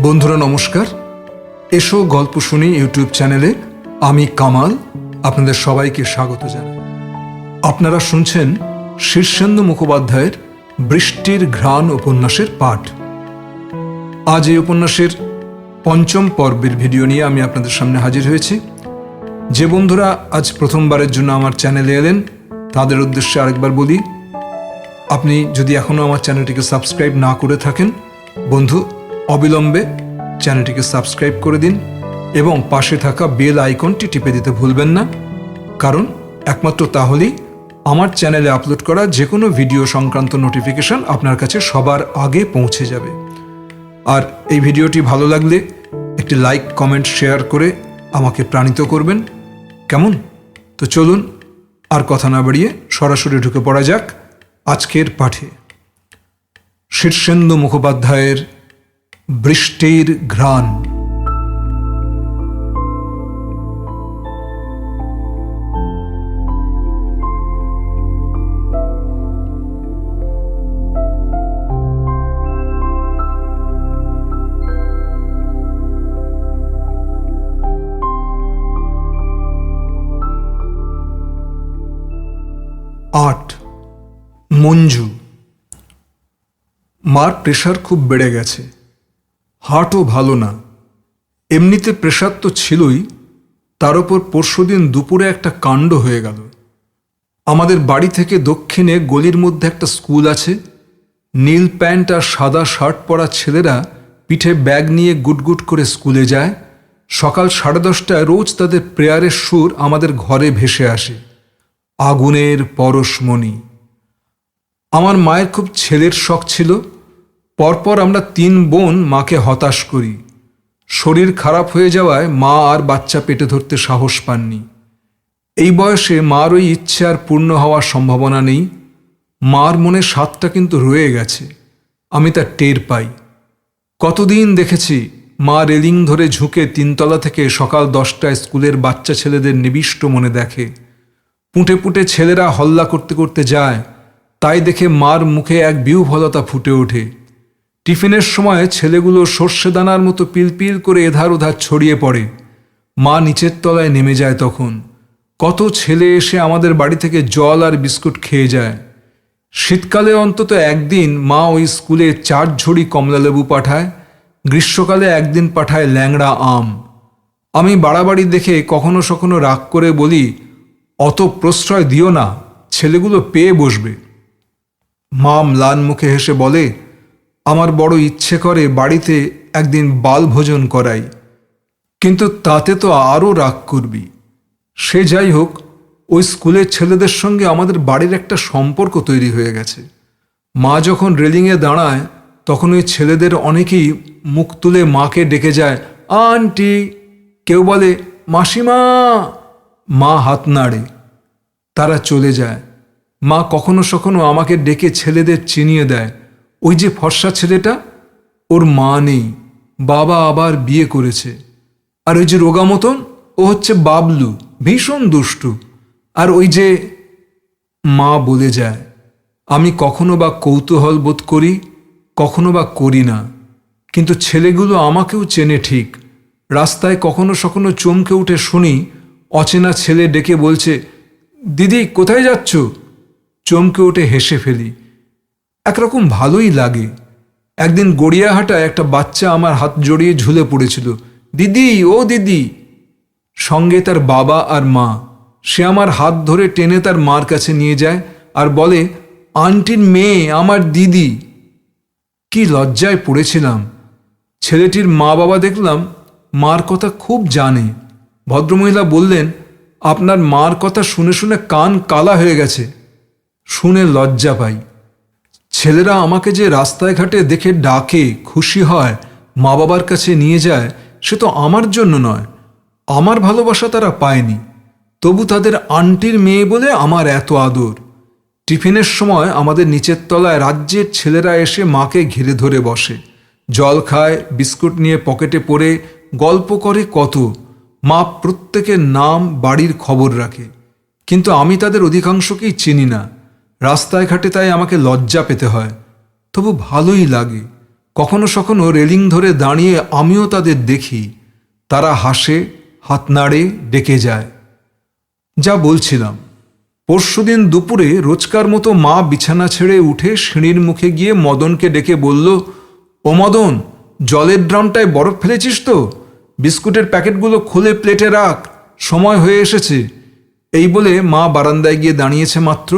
বন্ধুরা নমস্কার, এসো গল্প শুনি ইউটিউব চ্যানেলে আমি কামাল আপনাদের সবাইকে স্বাগত জানাই। আপনারা শুনছেন শীর্ষেন্দু মুখোপাধ্যায়ের বৃষ্টির ঘ্রাণ উপন্যাসের পাঠ। আজ এই উপন্যাসের পঞ্চম পর্বের ভিডিও নিয়ে আমি আপনাদের সামনে হাজির হয়েছি। যে বন্ধুরা আজ প্রথমবারের জন্য আমার চ্যানেলে এলেন তাদের উদ্দেশ্যে আরেকবার বলি, আপনি যদি এখনও আমার চ্যানেলটিকে সাবস্ক্রাইব না করে থাকেন, বন্ধু অবিলম্বে চ্যানেলটিকে সাবস্ক্রাইব করে দিন এবং পাশে থাকা বেল আইকনটি টিপে দিতে ভুলবেন না, কারণ একমাত্র তাহলেই আমার চ্যানেলে আপলোড করা যে কোনো ভিডিও সংক্রান্ত নোটিফিকেশন আপনার কাছে সবার আগে পৌঁছে যাবে। আর এই ভিডিওটি ভালো লাগলে একটি লাইক, কমেন্ট, শেয়ার করে আমাকে প্রাণিত করবেন, কেমন? তো চলুন আর কথা না বাড়িয়ে সরাসরি ঢুকে পড়া যাক আজকের পাঠে। শীর্ষেন্দু মুখোপাধ্যায়ের বৃষ্টির ঘ্রাণ। মঞ্জু। মার প্রেশার খুব বেড়ে গেছে, হার্টও ভালো না। এমনিতে প্রেশার তো ছিলই, তার ওপর পরশুদিন দুপুরে একটা কাণ্ড হয়ে গেল। আমাদের বাড়ি থেকে দক্ষিণে গলির মধ্যে একটা স্কুল আছে। নীল প্যান্ট আর সাদা শার্ট পরা ছেলেরা পিঠে ব্যাগ নিয়ে গুটগুট করে স্কুলে যায়। সকাল 10:30টায় রোজ তাদের প্রেয়ারের সুর আমাদের ঘরে ভেসে আসে, আগুনের পরশমণি। আমার মায়ের খুব ছেলের শখ ছিল। পরপর আমরা 3 বোন মাকে হতাশ করি। শরীর খারাপ হয়ে যাওয়ায় মা আর বাচ্চা পেটে ধরতে সাহস পাননি। এই বয়সে মার ওই ইচ্ছে আর পূর্ণ হওয়ার সম্ভাবনা নেই। মার মনে স্বাদটা কিন্তু রয়ে গেছে, আমি তা টের পাই। কতদিন দেখেছি মা রেলিং ধরে ঝুঁকে 3তলা থেকে সকাল 10টায় স্কুলের বাচ্চা ছেলেদের নিবিষ্ট মনে দেখে। পুঁটে পুঁটে ছেলেরা হল্লা করতে করতে যায়, তাই দেখে মার মুখে এক বিহ্বলতা ফুটে ওঠে। টিফিনের সময় ছেলেগুলো সর্ষে দানার মতো পিলপিল করে এধার ওধার ছড়িয়ে পড়ে। মা নিচের তলায় নেমে যায়। তখন কত ছেলে এসে আমাদের বাড়ি থেকে জল আর বিস্কুট খেয়ে যায়। শীতকালে অন্তত একদিন মা ওই স্কুলে 4 ঝুড়ি কমলালেবু পাঠায়, গ্রীষ্মকালে একদিন পাঠায় ল্যাংড়া আম। আমি বাড়াবাড়ি দেখে কখনো সখনো রাগ করে বলি, অত প্রশ্রয় দিও না, ছেলেগুলো পেয়ে বসবে। মা ম্লান মুখে হেসে বলে, আমার বড় ইচ্ছে করে বাড়িতে একদিন বাল ভোজন করাই, কিন্তু তাতে তো আরও রাগ করবি। সে যাই হোক, ওই স্কুলের ছেলেদের সঙ্গে আমাদের বাড়ির একটা সম্পর্ক তৈরি হয়ে গেছে। মা যখন রেলিংয়ে দাঁড়ায় তখন ওই ছেলেদের অনেকেই মুখ তুলে মাকে ডেকে যায়, আন্টি। কেউ বলে, মাসিমা। মা হাত নাড়ে, তারা চলে যায়। মা কখনো সখনো আমাকে ডেকে ছেলেদের চিনিয়ে দেয়, ওই যে ফর্সা ছেলেটা, ওর মা নেই, বাবা আবার বিয়ে করেছে। আর ওই যে রোগা মতন, ও হচ্ছে বাবলু, ভীষণ দুষ্টু। আর ওই যে, মা বলে যায়। আমি কখনো বা কৌতূহল বোধ করি, কখনো বা করি না, কিন্তু ছেলেগুলো আমাকেও চেনে ঠিক। রাস্তায় কখনো সখনো চমকে উঠে শুনি অচেনা ছেলে ডেকে বলছে, দিদি কোথায় যাচ্ছ? চমকে উঠে হেসে ফেলি, একরকম ভালোই লাগে। একদিন গড়িয়াহাটায় একটা বাচ্চা আমার হাত জড়িয়ে ঝুলে পড়েছিল, দিদি ও দিদি। সঙ্গে তার বাবা আর মা। সে আমার হাত ধরে টেনে তার মার কাছে নিয়ে যায় আর বলে, আন্টির মেয়ে, আমার দিদি। কি লজ্জায় পড়েছিলাম। ছেলেটির মা বাবা দেখলাম মার কথা খুব জানে। ভদ্রমহিলা বললেন, আপনার মার কথা শুনে শুনে কান কালা হয়ে গেছে। শুনে লজ্জা পাই। ছেলেরা আমাকে যে রাস্তায় ঘাটে দেখে ডাকে, খুশি হয়, মা বাবার কাছে নিয়ে যায়, সে তো আমার জন্য নয়। আমার ভালোবাসা তারা পায়নি, তবু তাদের আন্টির মেয়ে বলে আমার এত আদর। টিফিনের সময় আমাদের নিচের তলায় রাজ্যের ছেলেরা এসে মাকে ঘিরে ধরে বসে, জল খায়, বিস্কুট নিয়ে পকেটে পরে গল্প করে কত। মা প্রত্যেকের নাম, বাড়ির খবর রাখে, কিন্তু আমি তাদের অধিকাংশকেই চিনি না। রাস্তায় ঘাটে তাই আমাকে লজ্জা পেতে হয়, তবু ভালোই লাগে। কখনো কখনো রেলিং ধরে দাঁড়িয়ে আমিও তাদের দেখি। তারা হাসে, হাত নাড়ে, ডেকে যায়। যা বলছিলাম, পরশুদিন দুপুরে রোজকার মতো মা বিছানা ছেড়ে উঠে সিঁড়ির মুখে গিয়ে মদনকে ডেকে বলল, ও মদন, জলের ড্রামটায় বরফ ফেলেছিস তো? বিস্কুটের প্যাকেটগুলো খুলে প্লেটে রাখ, সময় হয়ে এসেছে। এই বলে মা বারান্দায় গিয়ে দাঁড়িয়েছে মাত্র,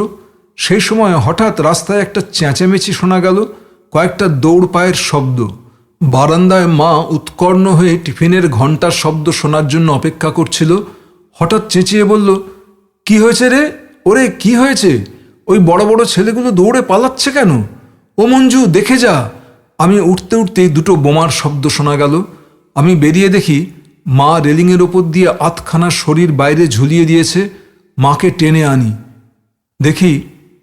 সেই সময় হঠাৎ রাস্তায় একটা চেঁচামেচি শোনা গেল, কয়েকটা দৌড় পায়ের শব্দ। বারান্দায় মা উৎকর্ণ হয়ে টিফিনের ঘণ্টার শব্দ শোনার জন্য অপেক্ষা করছিল। হঠাৎ চেঁচিয়ে বলল, কি হয়েছে রে? ওরে কি হয়েছে? ওই বড় বড় ছেলেগুলো দৌড়ে পালাচ্ছে কেন? ও মঞ্জু, দেখে যা। আমি উঠতে উঠতেই দুটো বোমার শব্দ শোনা গেল। আমি বেরিয়ে দেখি মা রেলিংয়ের ওপর দিয়ে আধখানা শরীর বাইরে ঝুলিয়ে দিয়েছে। মাকে টেনে আনি, দেখি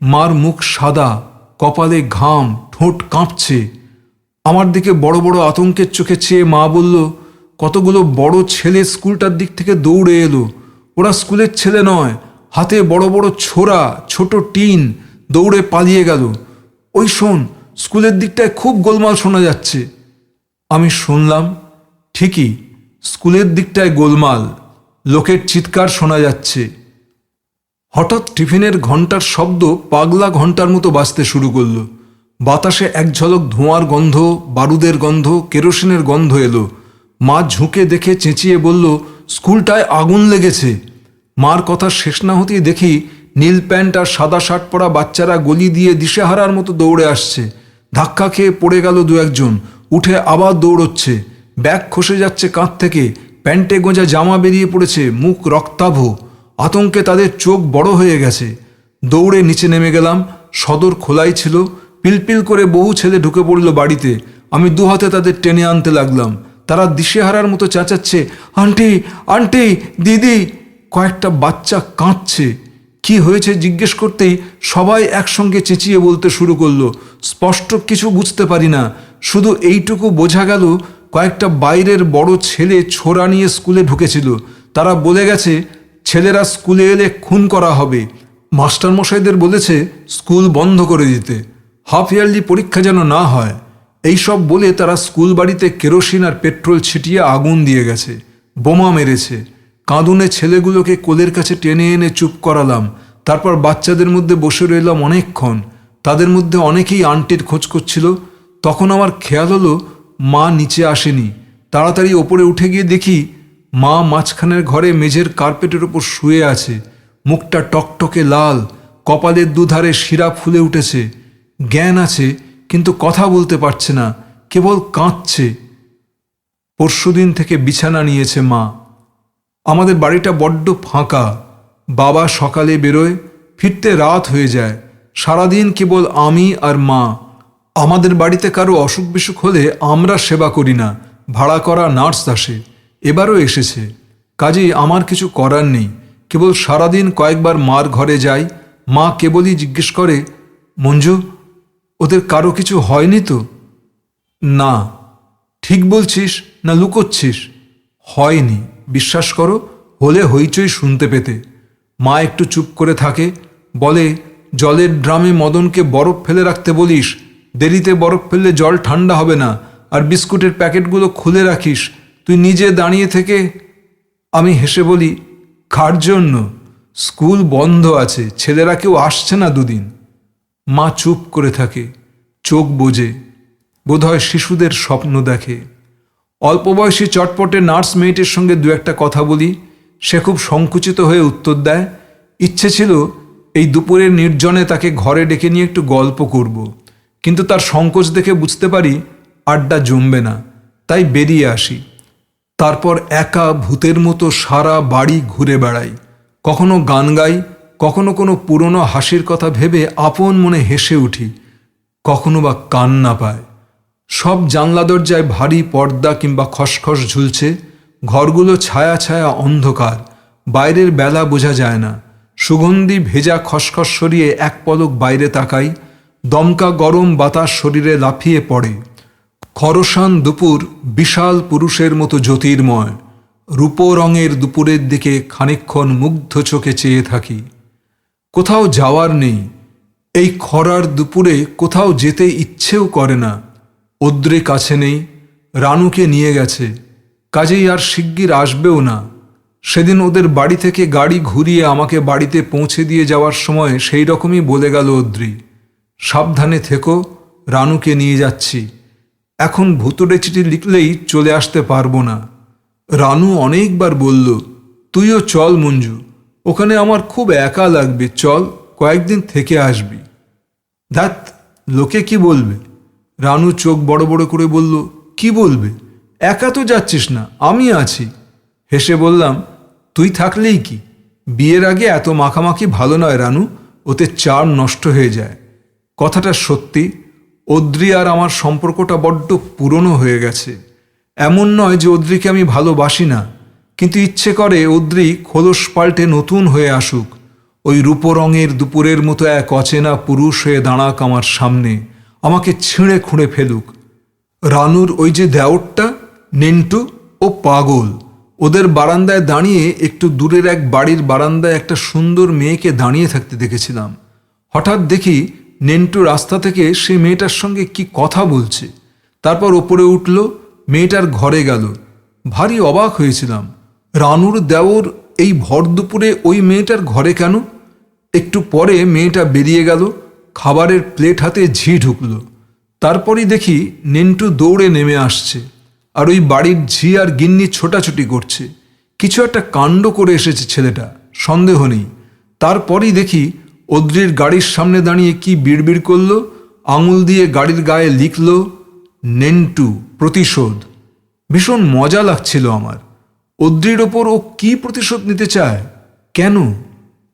মার মুখ সাদা, কপালে ঘাম, ঠোঁট কাঁপছে। আমার দিকে বড় বড় আতঙ্কের চোখে চেয়ে মা বলল, কতগুলো বড় ছেলে স্কুলটার দিক থেকে দৌড়ে এলো। ওরা স্কুলের ছেলে নয়, হাতে বড় বড় ছোরা, ছোট টিন, দৌড়ে পালিয়ে গেল। ওই শোন, স্কুলের দিকটায় খুব গোলমাল শোনা যাচ্ছে। আমি শুনলাম, ঠিকই, স্কুলের দিকটায় গোলমাল, লোকের চিৎকার শোনা যাচ্ছে। হঠাৎ টিফিনের ঘণ্টার শব্দ পাগলা ঘণ্টার মতো বাজতে শুরু করলো। বাতাসে এক ঝলক ধোঁয়ার গন্ধ, বারুদের গন্ধ, কেরোসিনের গন্ধ এলো। মা ঝুঁকে দেখে চেঁচিয়ে বলল, স্কুলটায় আগুন লেগেছে। মার কথা শেষ না হতেই দেখি নীল প্যান্ট আর সাদা শার্ট পরা বাচ্চারা গলি দিয়ে দিশেহারার মতো দৌড়ে আসছে। ধাক্কা খেয়ে পড়ে গেল দু একজন, উঠে আবার দৌড়চ্ছে। ব্যাগ খসে যাচ্ছে কাঁধ থেকে, প্যান্টে গোঁজা জামা বেরিয়ে পড়েছে, মুখ রক্তাভ। আতঙ্কে তাদের চোখ বড় হয়ে গেছে। দৌড়ে নিচে নেমে গেলাম। সদর খোলাই ছিল। পিলপিল করে বহু ছেলে ঢুকে পড়ল বাড়িতে। আমি দু হাতে তাদের টেনে আনতে লাগলাম। তারা দিশেহারার মতো চেঁচাচ্ছে, আন্টি, আন্টি, দিদি। কয়েকটা বাচ্চা কাঁদছে। কি হয়েছে জিজ্ঞেস করতেই সবাই একসঙ্গে চেঁচিয়ে বলতে শুরু করলো। স্পষ্ট কিছু বুঝতে পারি না, শুধু এইটুকু বোঝা গেল কয়েকটা বাইরের বড় ছেলে ছোরা নিয়ে স্কুলে ঢুকেছিল। তারা বলে গেছে ছেলেরা স্কুলে এলে খুন করা হবে। মাস্টারমশাইদের বলেছে স্কুল বন্ধ করে দিতে, হাফ ইয়ারলি পরীক্ষা যেন না হয়। এইসব বলে তারা স্কুল বাড়িতে কেরোসিন আর পেট্রোল ছিটিয়ে আগুন দিয়ে গেছে, বোমা মেরেছে। কাঁদুনে ছেলেগুলোকে কোলের কাছে টেনে এনে চুপ করালাম। তারপর বাচ্চাদের মধ্যে বসে রইলাম অনেকক্ষণ। তাদের মধ্যে অনেকেই আন্টির খোঁজ করছিল। তখন আমার খেয়াল হলো মা নিচে আসেনি। তাড়াতাড়ি ওপরে উঠে গিয়ে দেখি মা মাঝখানের ঘরে মেঝের কার্পেটের ওপর শুয়ে আছে। মুখটা টকটকে লাল, কপালের দুধারে শিরা ফুলে উঠেছে। জ্ঞান আছে কিন্তু কথা বলতে পারছে না, কেবল কাঁদছে। পরশুদিন থেকে বিছানা নিয়েছে মা। আমাদের বাড়িটা বড্ড ফাঁকা। বাবা সকালে বেরোয়, ফিরতে রাত হয়ে যায়। সারাদিন কেবল আমি আর মা। আমাদের বাড়িতে কারো অসুখ বিসুখ হলে আমরা সেবা করি না, ভাড়া করা নার্স আসে। এবারও এসেছে। কাজেই আমার কিছু করার নেই, কেবল সারাদিন কয়েকবার মার ঘরে যাই। মা কেবলই জিজ্ঞেস করে, মঞ্জু, ওদের কারো কিছু হয়নি তো? না। ঠিক বলছিস না লুকোচ্ছিস? হয়নি, বিশ্বাস করো, হলে হইচই শুনতে পেতে। মা একটু চুপ করে থাকে, বলে, জলের ড্রামে মদনকে বরফ ফেলে রাখতে বলিস, দেরিতে বরফ ফেললে জল ঠান্ডা হবে না। আর বিস্কুটের প্যাকেটগুলো খুলে রাখিস, তুই নিজে দাঁড়িয়ে থেকে। আমি হেসে বলি, কার জন্য? স্কুল বন্ধ আছে, ছেলেরা কেউ আসছে না দুদিন। মা চুপ করে থাকে, চোখ বোঝে, বোধহয় শিশুদের স্বপ্ন দেখে। অল্প বয়সী চটপটে নার্স মেয়েটির সঙ্গে দু একটা কথা বলি। সে খুব সংকুচিত হয়ে উত্তর দেয়। ইচ্ছে ছিল এই দুপুরের নির্জনে তাকে ঘরে ডেকে নিয়ে একটু গল্প করব, কিন্তু তার সংকোচ দেখে বুঝতে পারি আড্ডা জমবে না, তাই বেরিয়ে আসি। তারপর একা ভূতের মতো সারা বাড়ি ঘুরে বেড়াই। কখনো গান গাই, কখনো কোনো পুরনো হাসির কথা ভেবে আপন মনে হেসে উঠি, কখনো বা কান্না পায়। সব জানলা দরজায় ভারী পর্দা কিংবা খসখস ঝুলছে। ঘরগুলো ছায়া ছায়া অন্ধকার, বাইরের বেলা বোঝা যায় না। সুগন্ধি ভেজা খসখস সরিয়ে এক পলক বাইরে তাকাই, দমকা গরম বাতাস শরীরে লাফিয়ে পড়ে। খরসান দুপুর বিশাল পুরুষের মতো জ্যোতির্ময়। রূপো রঙের দুপুরের দিকে খানিকক্ষণ মুগ্ধ চোখে চেয়ে থাকি। কোথাও যাওয়ার নেই, এই খরার দুপুরে কোথাও যেতে ইচ্ছেও করে না। অদ্রি কাছে নেই, রানুকে নিয়ে গেছে, কাজেই আর শিগগির আসবেও না। সেদিন ওদের বাড়ি থেকে গাড়ি ঘুরিয়ে আমাকে বাড়িতে পৌঁছে দিয়ে যাওয়ার সময় সেই রকমই বলে গেল অদ্রি, সাবধানে থেকো, রানুকে নিয়ে যাচ্ছি। এখন ভুতুড়ে চিঠি লিখলেই চলে আসতে পারবো না। রানু অনেকবার বলল, তুইও চল মঞ্জু, ওখানে আমার খুব একা লাগবে, চল কয়েকদিন থেকে আসবি। ধ্যাৎ, লোকে কি বলবে? রানু চোখ বড় বড় করে বলল, কি বলবে? একা তো যাচ্ছিস না, আমি আছি। হেসে বললাম, তুই থাকলেই কি, বিয়ের আগে এত মাখামাখি ভালো নয় রানু, ওতে চার নষ্ট হয়ে যায়। কথাটা সত্যি, অদ্রি আর আমার সম্পর্কটা বড্ড পুরনো হয়ে গেছে। এমন নয় যে অদ্রিকে আমি ভালোবাসি না, কিন্তু ইচ্ছে করে অদ্রি খোলস পাল্টে নতুন হয়ে আসুক, ওই রূপরঙের দুপুরের মতো এক অচেনা পুরুষ হয়ে দাঁড়াক আমার সামনে, আমাকে ছিঁড়ে খুঁড়ে ফেলুক। রানুর ওই যে দেওরটা নেন্টু, ও পাগল। ওদের বারান্দায় দাঁড়িয়ে একটু দূরের এক বাড়ির বারান্দায় একটা সুন্দর মেয়েকে দাঁড়িয়ে থাকতে দেখেছিলাম। হঠাৎ দেখি নেন্টু রাস্তা থেকে সে মেয়েটার সঙ্গে কি কথা বলছে। তারপর ওপরে উঠল, মেয়েটার ঘরে গেল। ভারী অবাক হয়েছিলাম, রানুর দেওর এই ভর দুপুরে ওই মেয়েটার ঘরে কেন? একটু পরে মেয়েটা বেরিয়ে গেল, খাবারের প্লেট হাতে ঝি ঢুকল। তারপরই দেখি নেন্টু দৌড়ে নেমে আসছে, আর ওই বাড়ির ঝি আর গিন্নি ছোটাছুটি করছে। কিছু একটা কাণ্ড করে এসেছে ছেলেটা, সন্দেহ নেই। তারপরই দেখি অদ্রির গাড়ির সামনে দাঁড়িয়ে কি বিড়বিড় করল, আঙুল দিয়ে গাড়ির গায়ে লিখল, নেন্টু প্রতিশোধ। ভীষণ মজা লাগছিল আমার। অদ্রির ওপর ও কি প্রতিশোধ নিতে চায়? কেন?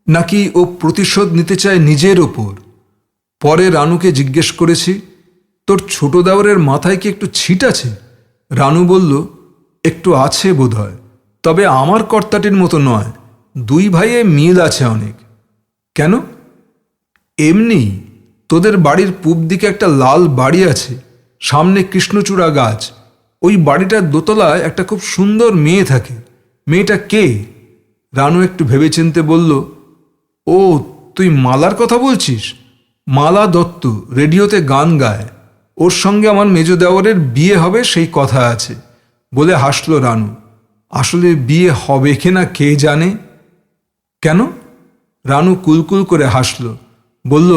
নাকি ও প্রতিশোধ নিতে চায় নিজের ওপর? পরে রানুকে জিজ্ঞেস করেছি, তোর ছোট দেওরের মাথায় কি একটু ছিট আছে? রানু বলল, একটু আছে বোধহয়, তবে আমার কর্তাটির মতো নয়, দুই ভাইয়ে মিল আছে অনেক। কেন? এমনি, তোদের বাড়ির পূব দিকে একটা লাল বাড়ি আছে, সামনে কৃষ্ণচূড়া গাছ। ওই বাড়িটার দোতলায় একটা খুব সুন্দর মেয়ে থাকে। মেয়েটা কে? রানু একটু ভেবেচিন্তে বলল, ও, তুই মালার কথা বলছিস? মালা দত্ত রেডিওতে গান গায়, ওর সঙ্গে আমার মেজ দেওরের বিয়ে হবে সেই কথা আছে বলে হাসল রানু। আসলে বিয়ে হবে কিনা কে জানে। কেন? রানু কুলকুল করে হাসল, বলল,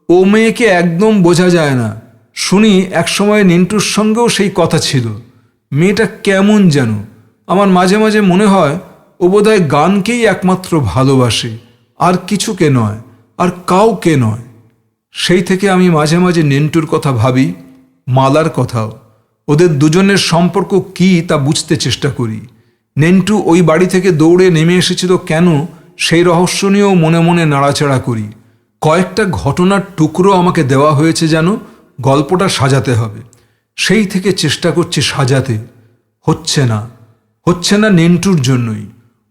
ও মেয়েকে একদম বোঝা যায় না। শুনি একসময় নিন্টুর সঙ্গেও সেই কথা ছিল। মেয়েটা কেমন যেন, আমার মাঝে মাঝে মনে হয় ও বোধহয় গানকেই একমাত্র ভালোবাসে, আর কিছুকে নয়, আর কাউকে নয়। সেই থেকে আমি মাঝে মাঝে নেন্টুর কথা ভাবি, মালার কথাও। ওদের দুজনের সম্পর্ক কি তা বুঝতে চেষ্টা করি। নেন্টু ওই বাড়ি থেকে দৌড়ে নেমে এসেছিল কেন, সেই রহস্য নিয়েও মনে মনে নাড়াচাড়া করি। কয়েকটা ঘটনার টুকরো আমাকে দেওয়া হয়েছে যেন, গল্পটা সাজাতে হবে। সেই থেকে চেষ্টা করছি সাজাতে, হচ্ছে না নেন্টুর জন্যই।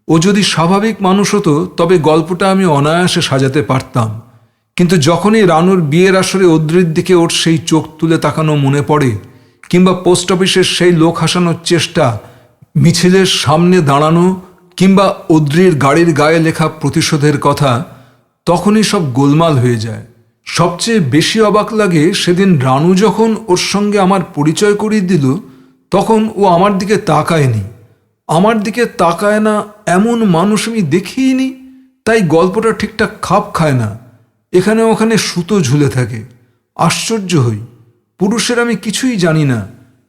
ও যদি স্বাভাবিক মানুষ হতো তবে গল্পটা আমি অনায়াসে সাজাতে পারতাম। কিন্তু যখনই রানুর বিয়ের আসরে অদ্রির দিকে ওর সেই চোখ তুলে তাকানো মনে পড়ে, কিংবা পোস্ট অফিসের সেই লোক হাসানোর চেষ্টা, মিছিলের সামনে দাঁড়ানো, কিংবা অদ্রির গাড়ির গায়ে লেখা প্রতিশোধের কথা, তখনই সব গোলমাল হয়ে যায়। সবচেয়ে বেশি অবাক লাগে সেদিন রানু যখন ওর সঙ্গে আমার পরিচয় করিয়ে দিল, তখন ও আমার দিকে তাকায়নি। আমার দিকে তাকায় না এমন মানুষ আমি দেখিনি, তাই গল্পটা ঠিকঠাক খাপ খায় না। এখানে ওখানে সুতো ঝুলে থাকে। আশ্চর্য হই, পুরুষের আমি কিছুই জানি না।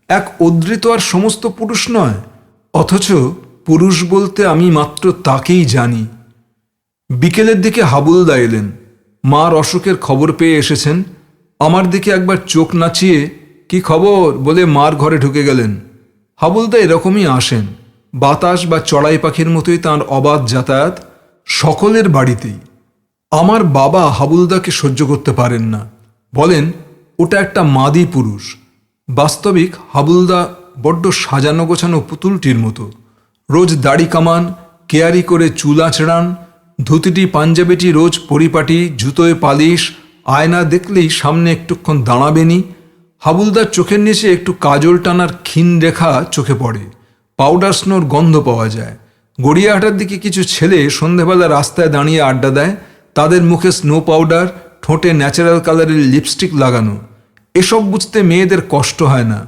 এক অদ্রি তো আর সমস্ত পুরুষ নয়, অথচ পুরুষ বলতে আমি মাত্র তাকেই জানি। বিকেলের দিকে হাবুলদা এলেন, মার অসুখের খবর পেয়ে এসেছেন। আমার দিকে একবার চোখ নাচিয়ে কি খবর বলে মার ঘরে ঢুকে গেলেন। হাবুলদা এরকমই আসেন, বাতাস বা চড়াই পাখির মতোই তাঁর অবাধ যাতায়াত সকলের বাড়িতেই। আমার বাবা হাবুলদাকে সহ্য করতে পারেন না, বলেন ওটা একটা মাদি পুরুষ। বাস্তবিক হাবুলদা বড্ড সাজানো গোছানো পুতুলটির মতো। রোজ দাড়ি কামান, কেয়ারি করে চুল আঁচড়ান, ধুতিটি পাঞ্জাবিটি রোজ পরিপাটি, জুতোয় পালিশ, আয়না দেখলেই সামনে একটুক্ষণ দাঁড়াবেনি। হাবুলদার চোখের নিচে একটু কাজল টানার ক্ষীণ রেখা চোখে পড়ে, পাউডার স্নোর গন্ধ পাওয়া যায়। গড়িয়াহাটার দিকে কিছু ছেলে সন্ধেবেলা রাস্তায় দাঁড়িয়ে আড্ডা দেয়, তাদের মুখে স্নো পাউডার, ঠোঁটে ন্যাচারাল কালারের লিপস্টিক লাগানো। এসব বুঝতে মেয়েদের কষ্ট হয় না,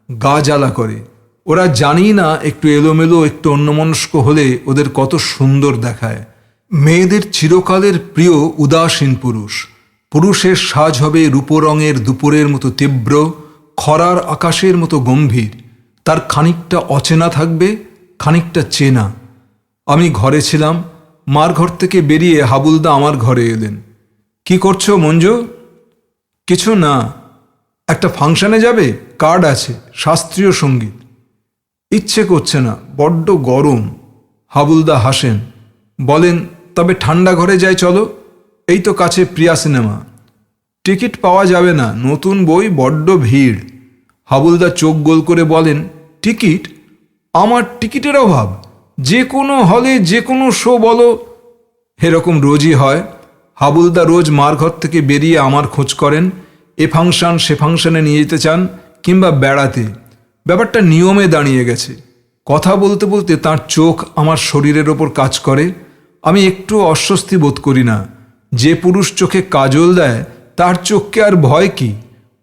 গা জ্বালা করে। ওরা জানি না একটু এলোমেলো, একটু অন্যমনস্ক হলে ওদের কত সুন্দর দেখায়। মেয়েদের চিরকালের প্রিয় উদাসীন পুরুষ। পুরুষের সাজ হবে রূপরঙের দুপুরের মতো তীব্র, খরার আকাশের মতো গম্ভীর। তার খানিকটা অচেনা থাকবে, খানিকটা চেনা। আমি ঘরে ছিলাম, মার ঘর থেকে বেরিয়ে হাবুলদা আমার ঘরে এলেন। কি করছো মঞ্জু? কিছু না, একটা ফাংশনে যাবে, কার্ড আছে, শাস্ত্রীয় সঙ্গীত। ইচ্ছে করছে না, বড্ড গরম। হাবুলদা হাসেন, বলেন, তবে ঠান্ডা ঘরে যাই চলো, এই তো কাছে প্রিয়া সিনেমা। টিকিট পাওয়া যাবে না, নতুন বই, বড্ড ভিড়। হাবুলদা চোখ গোল করে বলেন, টিকিট? আমার টিকিটের অভাব? যে কোনো হলে যে কোনো শো বলো। এরকম রোজই হয়। হাবুলদা রোজ মার ঘর থেকে বেরিয়ে আমার খোঁজ করেন, এ ফাংশন সে ফাংশনে নিয়ে যেতে চান, কিংবা বেড়াতে। ব্যাপারটা নিয়মে দাঁড়িয়ে গেছে। কথা বলতে বলতে তার চোখ আমার শরীরের ওপর কাজ করে। আমি একটু অস্বস্তি বোধ করি না। যে পুরুষ চোখে কাজল দেয় তার চোখকে আর ভয় কি,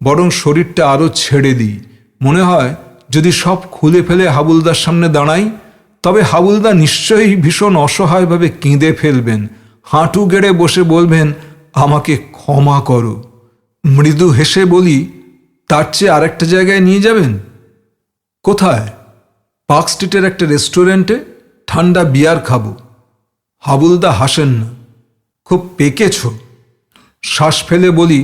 বরং শরীরটা আরও ছেড়ে দিই। মনে হয় যদি সব খুলে ফেলে হাবুলদার সামনে দাঁড়াই, তবে হাবুলদা নিশ্চয়ই ভীষণ অসহায়ভাবে কেঁদে ফেলবেন, হাঁটু গেড়ে বসে বলবেন, আমাকে ক্ষমা করো। মৃদু হেসে বলি, তার চেয়ে আরেকটা জায়গায় নিয়ে যাবেন? কোথায়? পার্ক স্ট্রিটের একটা রেস্টুরেন্টে, ঠান্ডা বিয়ার খাবো। হাবুলদা হাসেন না। খুব পেকেছ। শ্বাস ফেলে বলি,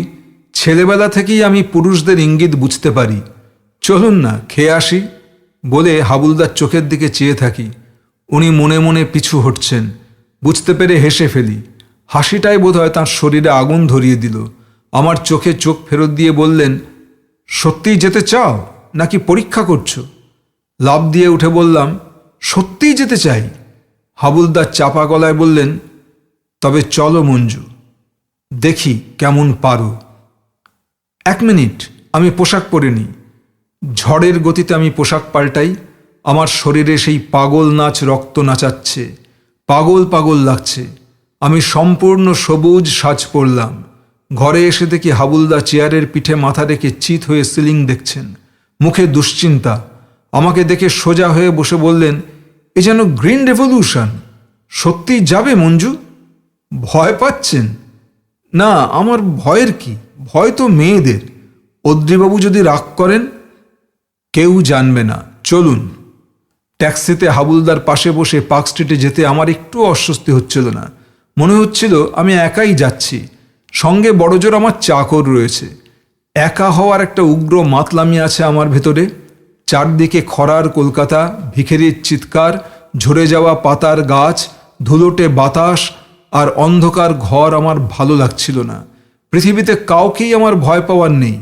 ছেলেবেলা থেকেই আমি পুরুষদের ইঙ্গিত বুঝতে পারি। চলুন না, খেয়ে আসি। বলে হাবুলদার চোখের দিকে চেয়ে থাকি। উনি মনে মনে পিছু হটছেন। বুঝতে পেরে হেসে ফেলি। হাসিটাই বোধহয় তাঁর শরীরে আগুন ধরিয়ে দিল। আমার চোখে চোখ ফেরত দিয়ে বললেন, সত্যিই যেতে চাও নাকি পরীক্ষা করছো? লাফ দিয়ে উঠে বললাম, সত্যিই যেতে চাই। হাবুলদার চাপা গলায় বললেন, তবে চলো মঞ্জু, দেখি কেমন পারো। 1 মিনিট, আমি পোশাক পরে নিই। ঝড়ের গতিতে আমি পোশাক পাল্টাই। আমার শরীরে সেই পাগল নাচ রক্ত নাচাচ্ছে। পাগল পাগল লাগছে। আমি সম্পূর্ণ সবুজ সাজ পরলাম। ঘরে এসে দেখি হাবুলদা চেয়ারের পিঠে মাথা রেখে চিত হয়ে সিলিং দেখছেন, মুখে দুশ্চিন্তা। আমাকে দেখে সোজা হয়ে বসে বললেন, এ যেন গ্রিন রেভলিউশন। সত্যিই যাবে মঞ্জু? ভয় পাচ্ছেন? না, আমার ভয়ের কি? ভয় তো মেয়েদের। অদ্রিবাবু যদি রাগ করেন? কেউ জানবে না, চলুন। ট্যাক্সিতে হাবুলদার পাশে বসে পার্ক স্ট্রিটে যেতে আমার একটু অস্বস্তি হচ্ছিল না। মনে হচ্ছিল আমি একাই যাচ্ছি, সঙ্গে বড়জোর আমার চাকর রয়েছে। একা হওয়ার একটা উগ্র মাতলামি আছে আমার ভেতরে। চারদিকে খরার কলকাতা, ভিখেরির চিৎকার, ঝরে যাওয়া পাতার গাছ, ধুলোটে বাতাস আর অন্ধকার ঘর আমার ভালো লাগছিল না। পৃথিবীতে কাউকেই আমার ভয় পাওয়ার নেই।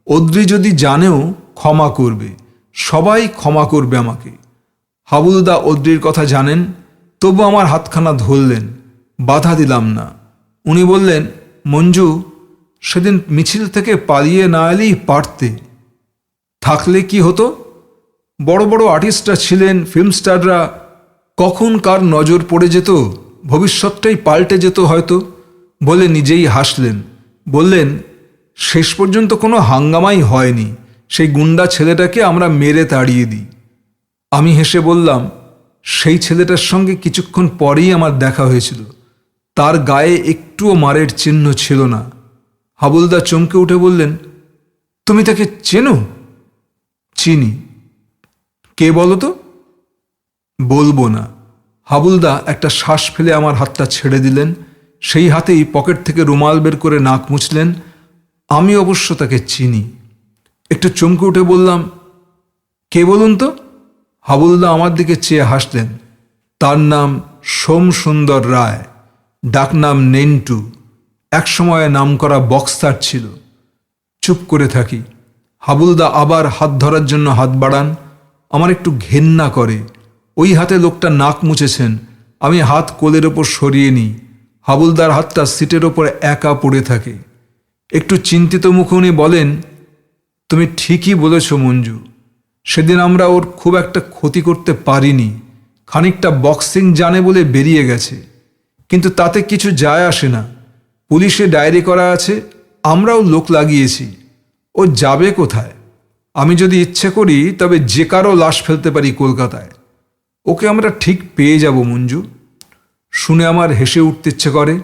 অদ্রি যদি জানেও ক্ষমা করবে, সবাই ক্ষমা করবে আমাকে। হাবুলদা অদ্রির কথা জানেন, তবু আমার হাতখানা ধরলেন। বাধা দিলাম না। উনি বললেন, মঞ্জু, সেদিন মিছিল থেকে পালিয়ে না এলেই পারতে। থাকলে কি হতো? বড় বড় আর্টিস্টরা ছিলেন, ফিল্ম স্টাররা। কখন কার নজর পড়ে যেত, ভবিষ্যৎটাই পাল্টে যেত হয়তো। বলে নিজেই হাসলেন। বললেন, শেষ পর্যন্ত কোনো হাঙ্গামাই হয়নি। সেই গুন্ডা ছেলেটাকে আমরা মেরে তাড়িয়ে দিই। আমি হেসে বললাম, সেই ছেলেটার সঙ্গে কিছুক্ষণ পরেই আমার দেখা হয়েছিল। তার গায়ে একটুও মারের চিহ্ন ছিল না। হাবুলদা চমকে উঠে বললেন, তুমি তাকে চেনো? চিনি। কে বলো তো? বলবো না। হাবুলদা একটা শ্বাস ফেলে আমার হাতটা ছেড়ে দিলেন। সেই হাতেই পকেট থেকে রুমাল বের করে নাক মুছলেন। আমি অবশ্য তাকে চিনি। একটু চমকে উঠে বললাম, কে বলুন তো? হাবুলদা আমার দিকে চেয়ে হাসলেন। তার নাম সোমসুন্দর রায়, ডাকনাম নেন্টু। একসময় নামকরা বক্সার ছিল। চুপ করে থাকি। হাবুলদা আবার হাত ধরার জন্য হাত বাড়ান। আমার একটু ঘেন্না করে। ওই হাতে লোকটা নাক মুছেছেন। আমি হাত কোলের ওপর সরিয়ে নিই। হাবুলদার হাতটা সিটের ওপর একা পড়ে থাকে। একটু চিন্তিত মুখে উনি বলেন, তুমি ঠিকই বলেছ মঞ্জু। সেদিন আমরা ওর খুব একটা ক্ষতি করতে পারিনি। খানিকটা বক্সিং জানে বলে বেরিয়ে গেছে, কিন্তু তাতে কিছু যায় আসে না। পুলিশে ডায়েরি করা আছে, আমরাও লোক লাগিয়েছি। ও যাবে কোথায়? আমি যদি ইচ্ছে করি তবে যে কারো লাশ ফেলতে পারি কলকাতায়। ওকে আমরা ঠিক পেয়ে যাব মঞ্জু। শুনে আমার হেসে উঠতে ইচ্ছে করে।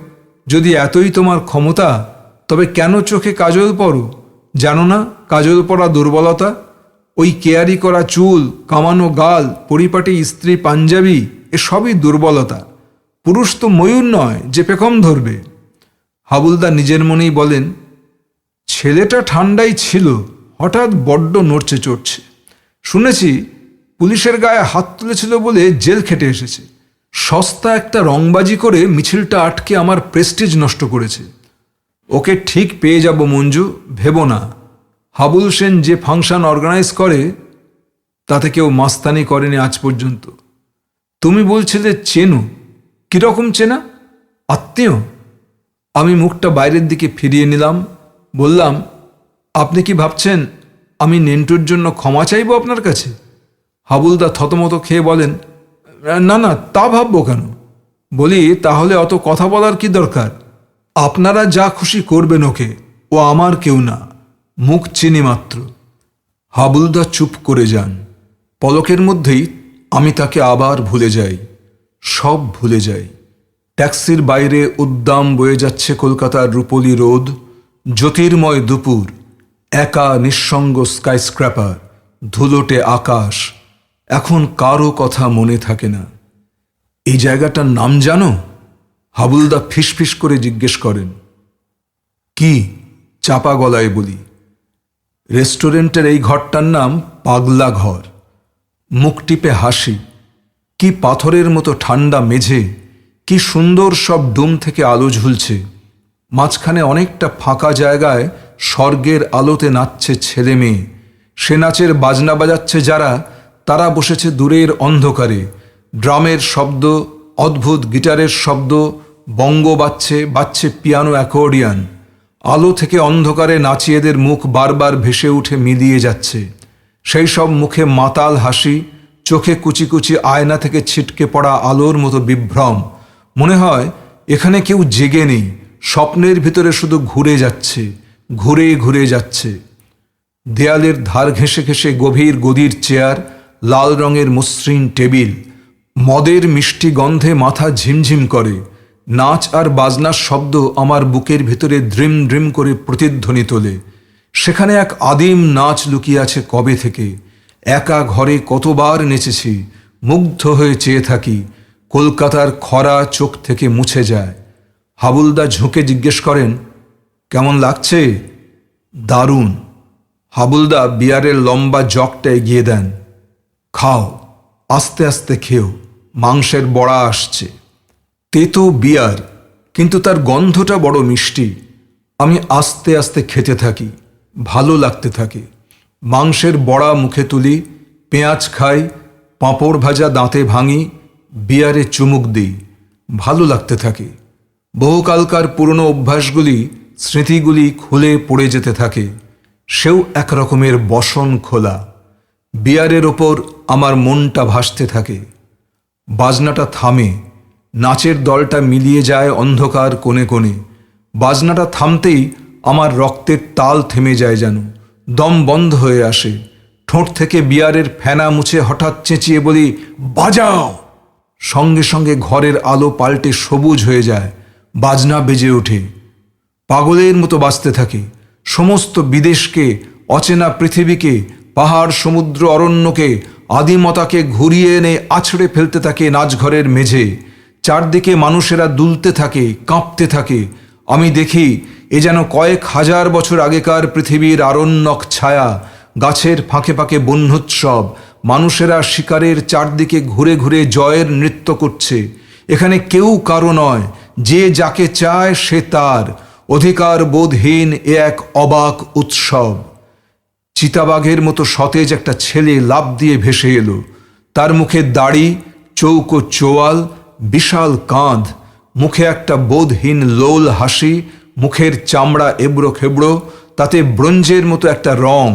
যদি এতই তোমার ক্ষমতা, তবে কেন চোখে কাজল পরো? জানো না কাজল পরা দুর্বলতা? ওই কেয়ারি করা চুল, কামানো গাল, পরিপাটি স্ত্রী পাঞ্জাবি, এসবই দুর্বলতা। পুরুষ তো ময়ূর নয় যে পেখম ধরবে। হাবুলদা নিজের মনেই বলেন, ছেলেটা ঠান্ডাই ছিল, হঠাৎ বড্ড নড়ছে চড়ছে। শুনেছি পুলিশের গায়ে হাত তুলেছিল বলে জেল খেটে এসেছে। সস্তা একটা রংবাজি করে মিছিলটা আটকে আমার প্রেস্টিজ নষ্ট করেছে। ওকে ঠিক পেয়ে যাব মঞ্জু, ভেবো না। হাবুল সেন যে ফাংশন অর্গানাইজ করে তাতে কেউ মাস্তানি করেনি আজ পর্যন্ত। তুমি বলছিলে চেনো, কীরকম চেনা? আত্মীয়? আমি মুখটা বাইরের দিকে ফিরিয়ে নিলাম, বললাম, আপনি কি ভাবছেন আমি নেন্টুর জন্য ক্ষমা চাইব আপনার কাছে? হাবুলদা থতমত খেয়ে বলেন, না না, তা ভাববো কেন? বলি, তাহলে অত কথা বলার কি দরকার? আপনারা যা খুশি করবেন ওকে, ও আমার কেউ না, মুখ চিনি মাত্র। হাবুলদা চুপ করে যান। পলকের মধ্যেই আমি তাকে আবার ভুলে যাই, সব ভুলে যাই। ট্যাক্সির বাইরে উদ্দাম বয়ে যাচ্ছে কলকাতার রূপলি রোদ, জ্যোতির্ময় দুপুর, একা নিঃসঙ্গ স্কাইস্ক্র্যাপার, ধুলোটে আকাশ। এখন কারও কথা মনে থাকে না। এই জায়গাটার নাম জানো? হাবুলদা ফিসফিস করে জিজ্ঞেস করেন। কি? চাপা গলায় বলি, রেস্টুরেন্টের এই ঘরটার নাম পাগলা ঘর। মুখ টিপে হাসি। কি পাথরের মতো ঠান্ডা মেঝে, কি সুন্দর সব ডুম থেকে আলো ঝুলছে। মাঝখানে অনেকটা ফাঁকা জায়গায় স্বর্গের আলোতে নাচছে ছেলে মেয়ে। সে নাচের বাজনা বাজাচ্ছে যারা, তারা বসেছে দূরের অন্ধকারে। ড্রামের শব্দ, অদ্ভুত গিটারের শব্দ, বঙ্গ বাজছে, বাজছে পিয়ানো অ্যাকর্ডিয়ান। আলো থেকে অন্ধকারে নাচিয়েদের মুখ বারবার ভেসে উঠে মিলিয়ে যাচ্ছে। সেই সব মুখে মাতাল হাসি, চোখে কুচি কুচি আয়না থেকে ছিটকে পড়া আলোর মতো বিভ্রম। মনে হয় এখানে কেউ জেগে নেই, স্বপ্নের ভিতরে শুধু ঘুরে যাচ্ছে, ঘুরে ঘুরে যাচ্ছে। দেয়ালের ধার ঘেঁষে ঘেঁষে গভীর গদির চেয়ার, লাল রঙের মসৃণ টেবিল। মদের মিষ্টি গন্ধে মাথা ঝিমঝিম করে। নাচ আর বাজনার শব্দ আমার বুকের ভিতরে দ্রিম দ্রিম করে প্রতিধ্বনি তোলে। সেখানে এক আদিম নাচ লুকিয়ে আছে কবে থেকে। একা ঘরে কতবার নেচেছি, মুগ্ধ হয়ে চেয়ে থাকি। কলকাতার খরা চোখ থেকে মুছে যায়। হাবুলদা ঝুঁকে জিজ্ঞেস করেন, কেমন লাগছে? দারুণ। হাবুলদা বিয়ারের লম্বা জগটা এগিয়ে দেন। খাও, আস্তে আস্তে খেও, মাংসের বড়া আসছে। তেতো বিয়ার, কিন্তু তার গন্ধটা বড় মিষ্টি। আমি আস্তে আস্তে খেতে থাকি, ভালো লাগতে থাকে। মাংসের বড়া মুখে তুলি, পেঁয়াজ খাই, পাঁপড় ভাজা দাঁতে ভাঙি, বিয়ারে চুমুক দিই, ভালো লাগতে থাকে। বহুকালকার পুরনো অভ্যাসগুলি, স্মৃতিগুলি খুলে পড়ে যেতে থাকে। সেও এক রকমের বসন খোলা। বিয়ারের ওপর আমার মনটা ভাসতে থাকে। বাজনাটা থামে, নাচের দলটা মিলিয়ে যায় অন্ধকার কোণে কোণে। বাজনাটা থামতেই আমার রক্তের তাল থেমে যায় যেন, দম বন্ধ হয়ে আসে। ঠোঁট থেকে বিয়ারের ফেনা মুছে হঠাৎ চেঁচিয়ে বলি, বাজাও! সঙ্গে সঙ্গে ঘরের আলো পাল্টে সবুজ হয়ে যায়, বাজনা বেজে ওঠে। পাগলের মতো বাজতে থাকে। সমস্ত বিদেশকে, অচেনা পৃথিবীকে, পাহাড় সমুদ্র অরণ্যকে, আদিমতাকে ঘুরিয়ে এনে আছড়ে ফেলতে থাকে নাচঘরের মেঝে। চারদিকে মানুষেরা দুলতে থাকে, কাঁপতে থাকে। আমি দেখি এ যেন কয়েক হাজার বছর আগেকার পৃথিবীর আরণ্যক ছায়া। গাছের ফাঁকে ফাঁকে বন্যোৎসব। মানুষেরা শিকারের চারদিকে ঘুরে ঘুরে জয়ের নৃত্য করছে। এখানে কেউ কারো নয়, যে যাকে চায় সে তার। অধিকার বোধহীন এ এক অবাক উৎসব। চিতাবাঘের মতো সতেজ একটা ছেলে লাফ দিয়ে ভেসে এলো। তার মুখে দাড়ি, চৌকো চোয়াল, বিশাল কাঁধ, মুখে একটা বোধহীন লোল হাসি। মুখের চামড়া এবড়ো খেবড়ো, তাতে ব্রোঞ্জের মতো একটা রং,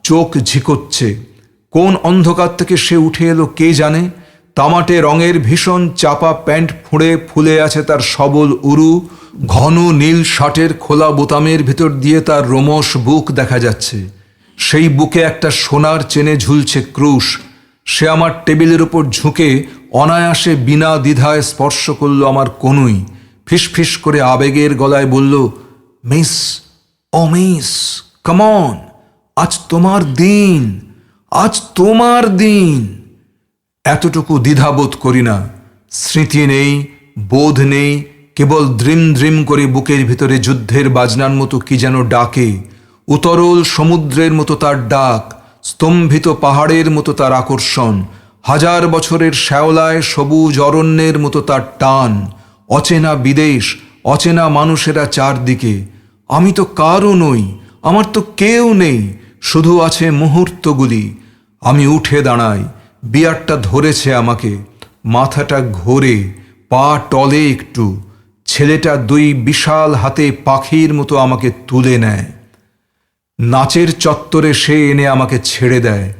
চোখ ঝিকোচ্ছে। কোন অন্ধকার থেকে সে উঠে এলো কে জানে। তামাটে রঙের ভীষণ চাপা প্যান্ট ফুঁড়ে ফুলে আছে তার সবল উরু, ঘন নীল শার্টের খোলা বোতামের ভিতর দিয়ে তার রোমশ বুক দেখা যাচ্ছে। সেই বুকে একটা সোনার চেনে ঝুলছে ক্রুশ। সে আমার টেবিলের উপর ঝুঁকে অনায়াসে বিনা দ্বিধায় স্পর্শ করল আমার কনুই। ফিসফিস করে আবেগের গলায় বলল, মিস, ও মিস, কাম অন, আজ তোমার দিন, আজ তোমার দিন। এতটুকু দ্বিধাবোধ করি না। স্মৃতি নেই, বোধ নেই, কেবল দ্রিম দ্রিম করে বুকের ভিতরে যুদ্ধের বাজনার মতো কি যেন ডাকে। উতরল সমুদ্রের মতো তার ডাক, স্তম্ভিত পাহাড়ের মতো তার আকর্ষণ, হাজার বছরের শ্যাওলায় সবুজ অরণ্যের মতো তার টান। অচেনা বিদেশ, অচেনা মানুষেরা চারদিকে। আমি তো কারও নই, আমার তো কেউ নেই, শুধু আছে মুহূর্তগুলি। আমি উঠে দাঁড়াই। বিয়ারটা ধরেছে আমাকে। মাথাটা ঘোরে, পা টলে একটু। ছেলেটা দুই বিশাল হাতে পাখির মতো আমাকে তুলে নেয়। নাচের চত্বরে সে এনে আমাকে ছেড়ে দেয়।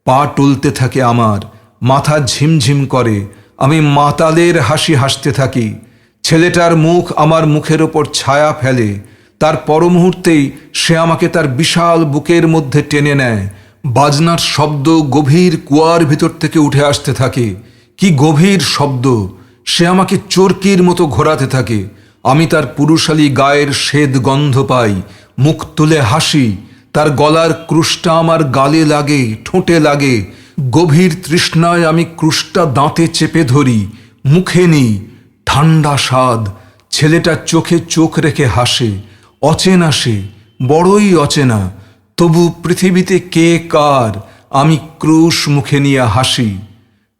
পা টলতে থাকে আমার, মাথা ঝিমঝিম করে। আমি মাতালের হাসি হাসতে থাকি। ছেলেটার মুখ আমার মুখের ওপর ছায়া ফেলে। তার পরমুহূর্তেই সে আমাকে তার বিশাল বুকের মধ্যে টেনে নেয়। বাজনার শব্দ গভীর কুয়ার ভিতর থেকে উঠে আসতে থাকে। কি গভীর শব্দ! সে আমাকে চরকির মতো ঘোরাতে থাকে। আমি তার পুরুষালী গায়ের শ্বেত গন্ধ পাই। মুখ তুলে হাসি। তার গলার ক্রুশটা আমার গালে লাগে, ঠোঁটে লাগে। গভীর তৃষ্ণায় আমি ক্রুশটা দাঁতে চেপে ধরি, মুখে নিই। ঠান্ডা স্বাদ। ছেলেটা চোখে চোখ রেখে হাসে। অচেনা সে, বড়ই অচেনা। তবু পৃথিবীতে কে কার? আমি ক্রুশ মুখে নিয়ে হাসি।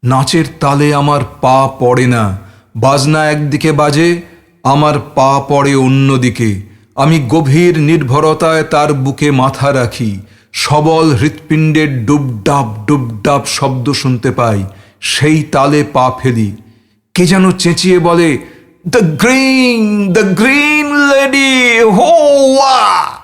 নাচের তালে আমার পা পড়ে না। বাজনা একদিকে বাজে, আমার পা পড়ে অন্যদিকে। আমি গভীর নির্ভরতায় তার বুকে মাথা রাখি। সবল হৃৎপিণ্ডের ডুবডাব ডুবডাব শব্দ শুনতে পাই। সেই তালে পা ফেলি। কে যেন চেঁচিয়ে বলে, দ্য গ্রিন লেডি, হোয়া!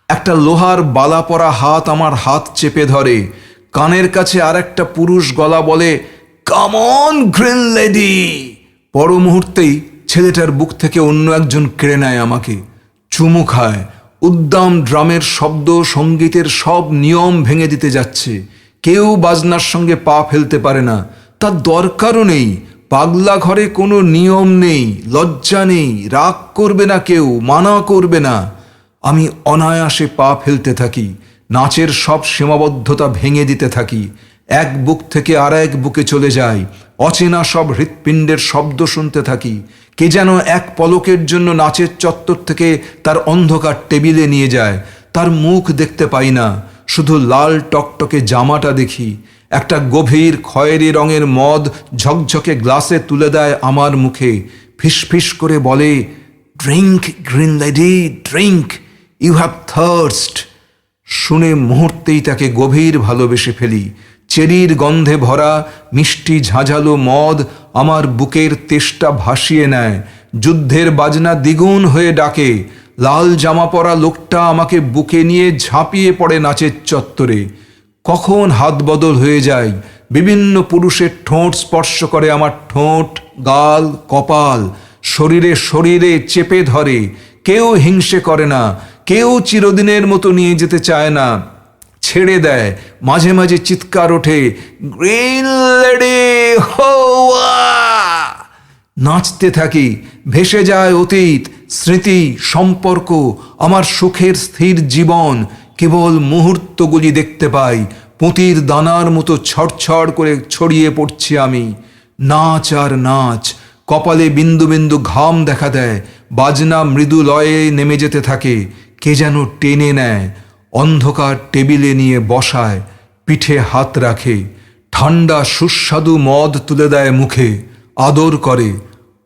একটা লোহার বালা পরা হাত আমার হাত চেপে ধরে। কানের কাছে আর একটা পুরুষ গলা বলে, কাম অন গ্রিন লেডি। পর মুহূর্তেই ছেলেটার বুক থেকে অন্য একজন কেড়ে নেয় আমাকে, চুমু খায়। উদ্দাম ড্রামের শব্দ সঙ্গীতের সব নিয়ম ভেঙে দিতে যাচ্ছে। কেউ বাজনার সঙ্গে পা ফেলতে পারে না, তার দরকারও নেই। পাগলা ঘরে কোনো নিয়ম নেই, লজ্জা নেই, রাগ করবে না কেউ, মানা করবে না। আমি অনায়াসে পা ফেলতে থাকি, নাচের সব সীমাবদ্ধতা ভেঙে দিতে থাকি। এক বুক থেকে আর এক বুকে চলে যাই। অচেনা সব হৃৎপিণ্ডের শব্দ শুনতে থাকি। কে যেন এক পলকের জন্য নাচের চত্বর থেকে তার অন্ধকার টেবিলে নিয়ে যায়। তার মুখ দেখতে পাই না, শুধু লাল টকটকে জামাটা দেখি। একটা গভীর খয়েরি রঙের মদ ঝকঝকে গ্লাসে তুলে দেয় আমার মুখে। ফিসফিস করে বলে, drink green lady, drink, you have thirst. শুনে মুহূর্তেই তাকে গভীর ভালোবেসে ফেলি। চেরির গন্ধে ভরা মিষ্টি ঝাঁঝালো মদ আমার বুকের তেষ্টা ভাসিয়ে নেয়। যুদ্ধের বাজনা দ্বিগুণ হয়ে ডাকে। লাল জামা পরা লোকটা আমাকে বুকে নিয়ে ঝাঁপিয়ে পড়ে নাচের চত্বরে। কখন হাত বদল হয়ে যায়। বিভিন্ন পুরুষের ঠোঁট স্পর্শ করে আমার ঠোঁট, গাল, কপাল। শরীরে শরীরে চেপে ধরে। কেউ হিংসে করে না, কেউ চিরদিনের মতো নিয়ে যেতে চায় না, ছেড়ে দেয়। মাঝে মাঝে চিৎকার ওঠে, গ্রিন লেডি, হোয়া! নাচতে থাকি। ভেসে যায় অতীত, স্মৃতি, সম্পর্ক, আমার সুখের স্থির জীবন। কেবল মুহূর্তগুলি দেখতে পাই। পুঁতির দানার মতো ছড়ছড় করে ছড়িয়ে পড়ছি আমি। নাচ আর নাচ। কপালে বিন্দু বিন্দু ঘাম দেখা দেয়। বাজনা মৃদু লয়ে নেমে যেতে থাকে। কে যেন টেনে নেয়, অন্ধকার টেবিলে নিয়ে বসায়, পিঠে হাত রাখে। ঠান্ডা সুস্বাদু মদ তুলে দেয় মুখে, আদর করে।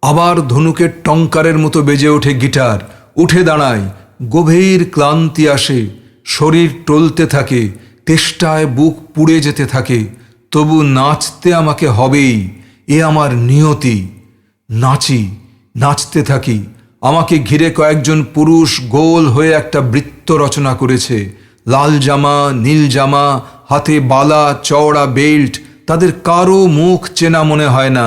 আবার ধনুকের টঙ্কারের মতো বেজে ওঠে গিটার। উঠে দাঁড়ায়। গভীর ক্লান্তি আসে। শরীর টলতে থাকে। তেষ্টায় বুক পুড়ে যেতে থাকে। তবু নাচতে আমাকে হবেই, এ আমার নিয়তি। নাচি, নাচতে থাকি। আমাকে ঘিরে কয়েকজন পুরুষ গোল হয়ে একটা বৃত্ত রচনা করেছে। লাল জামা, নীল জামা, হাতে বালা, চওড়া বেল্ট। তাদের কারো মুখ চেনা মনে হয় না।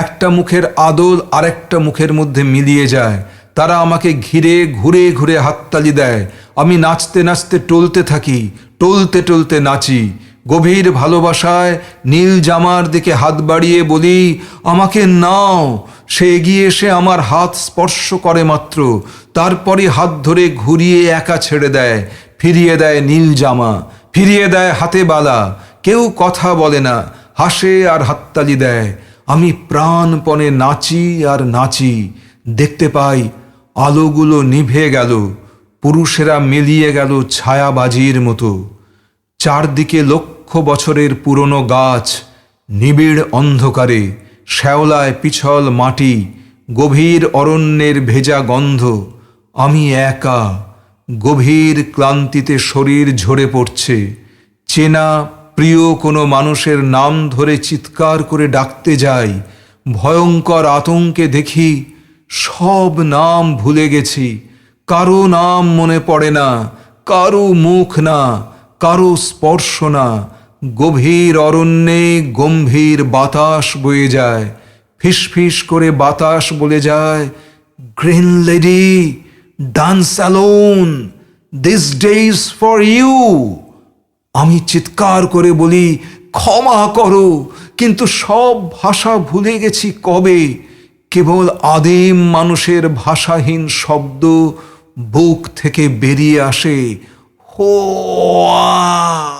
একটা মুখের আদল আরেকটা মুখের মধ্যে মিলিয়ে যায়। তারা আমাকে ঘিরে ঘুরে ঘুরে হাততালি দেয়। আমি নাচতে নাচতে টলতে থাকি, টলতে টলতে নাচি। গভীর ভালোবাসায় নীল জামার দিকে হাত বাড়িয়ে বলি, আমাকে নাও। সে এগিয়ে এসে আমার হাত স্পর্শ করে মাত্র, তারপরে হাত ধরে ঘুরিয়ে একা ছেড়ে দেয়, ফিরিয়ে দেয় নীল জামা, ফিরিয়ে দেয় হাতে বালা। কেউ কথা বলে না, হাসে আর হাততালি দেয়। আমি প্রাণপণে নাচি আর নাচি। দেখতে পাই আলোগুলো নিভে গেল, পুরুষেরা মিলিয়ে গেল ছায়াবাজির মতো। চারদিকে লক্ষ বছরের পুরনো গাছ, নিবিড় অন্ধকারে, শ্যাওলায় পিছল মাটি, গভীর অরণ্যের ভেজা গন্ধ। আমি একা, গভীর ক্লান্তিতে শরীর ঝরে পড়ছে। চেনা প্রিয় কোনো মানুষের নাম ধরে চিৎকার করে ডাকতে যাই। ভয়ঙ্কর আতঙ্কে দেখি সব নাম ভুলে গেছি। কারো নাম মনে পড়ে না, কারো মুখ না, কারো স্পর্শ না। গভীর অরণ্যে গম্ভীর বাতাস বয়ে যায়। ফিসফিস করে বাতাস বলে যায়, green lady, dance alone, this day is for you. আমি চিৎকার করে বলি, ক্ষমা করো, কিন্তু সব ভাষা ভুলে গেছি কবে। কেবল আদিম মানুষের ভাষাহীন শব্দ বুক থেকে বেরিয়ে আসে, হোয়া।